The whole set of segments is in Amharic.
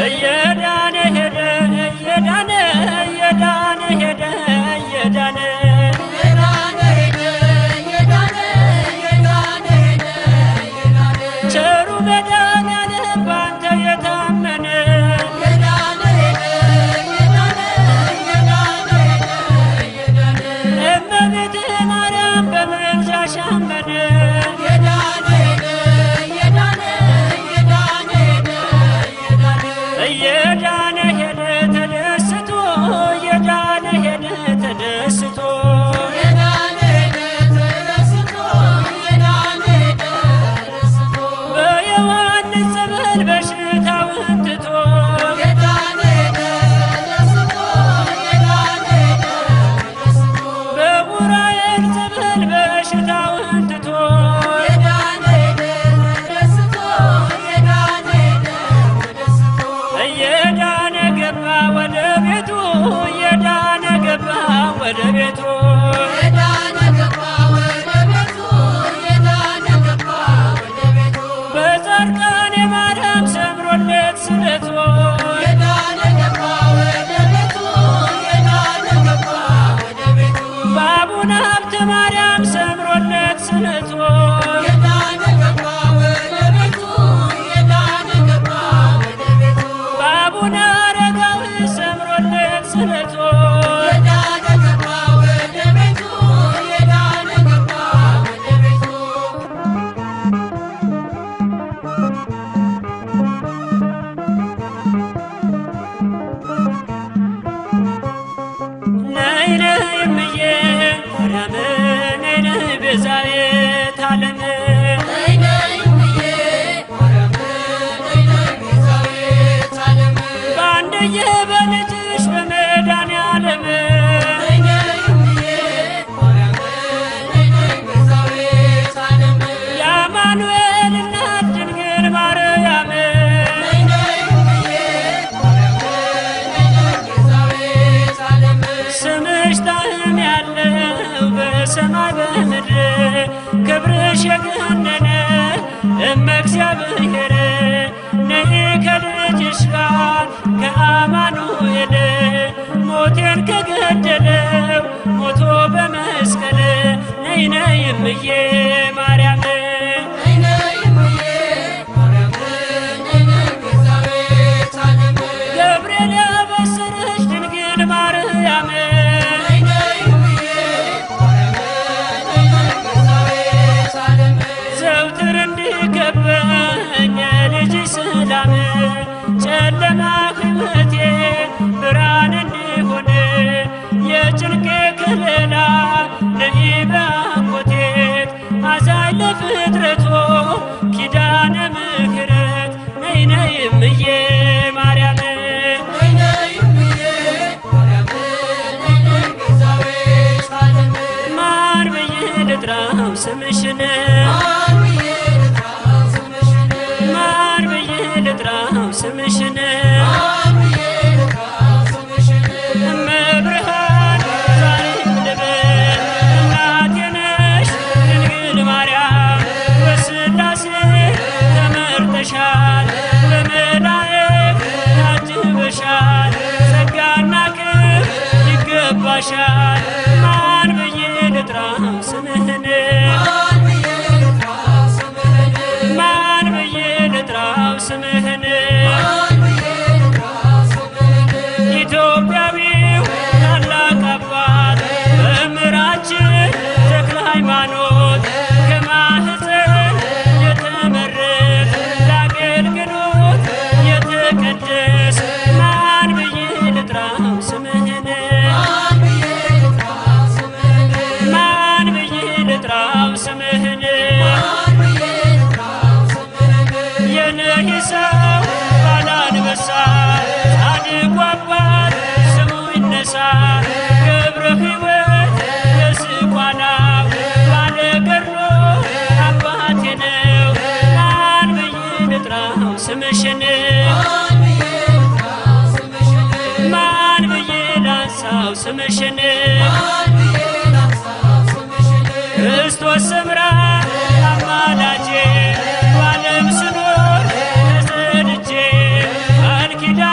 እየዳነ ሄደ እየዳነ እየዳነ ሄደ እየዳነ ቸሩ መድኃኒዓለም ባንተ የታመነ እመቤቴ ማርያም በምልጃሽ አመነ እየዳነ ሄደ ተደስቶ እየዳነ ሄደ ተደስቶ በዮሐንስ ጸበል በሽታውን ትቶ በዑራኤል ጸበል በሽታውን ትቶ እየዳነ ገባ ወደ ቤቱ እየዳነ ገባ ወደ ቤቱ በጻድቃኔ ማርያም ሰምሮለት ስለቱ በአቡነ ሀብተ ማርያም ሰምሮለት ስለቱ በአቡነ አረጋዊ ሰምሮለት ስለቱ ነይ ነይ እምዬ ማርያም ነይ ነይ ቤዛዊተ ዓለም በአንድዬ በልጅሽ በመድኃኒዓለም የአማኑኤል እናት ድንግል ማርያም ስምሽ ጣዕም ያለው በሰማይ በምድር ክብርሽ የገነነ እመ እግዚአብሔር ነይ ከልጅሽ ጋር ከአማኑኤል ሞቴን ከገደለው ሞቶ በመስቀል ነይ ነይ እምዬ ማርያም ገብርኤል ያበሰረሽ ድንግል ማርያም ዘውትር እንዲከበኝ ልጅሽ ሰላም ጨለማ ሕይወቴ ብርሃን እንዲሆን የጭንቄ ከለላ ነይ በአኮቴት አዛኝ ለፍጥረቶ ኪዳነ ምሕረት ነይ ነይ እምዬ ማርያም ማር ብዬ ልጥራው ስምሽን ማር ብዬ ልጥራው ስምሽን እመብርሃን ዛሬም ልበል እናቴ ነሽ ድንግል ማርያም በሥላሴ ተመርተሻል በመላእክት ታጅበሻል ጸጋና ክብር ይገባሻል ማን ብዬ ልጥራው ስምህን ማን ብዬ ልጥራው ስምህን ኢትዮጵያዊው ታላቅ አባት መምህራችን ተክለ ሃይማኖት ከማኅፀን የተመረጥ ለአገልግሎት የተቀደስ ማን ብዬ ልጥራው ስምህን ማን ብዬ ልጥራው ስምህን የነህ ሰው ባላንበሳ ጻድቁ አባት ስሙ ይነሳ ገብረ ሕይወት የስቋላው ባለገድሎ አባቴ ነው ማን ብዬ ልጥራው ስምሽን ማን ብዬ ላንሳው ስምሽን ክርስቶስ ሰምራ አማላጄ ባለም ስኖር ተሰድጄ ቃል ኪዳን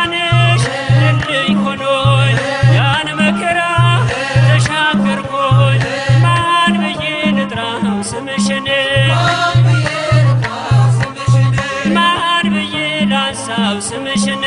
ነሽን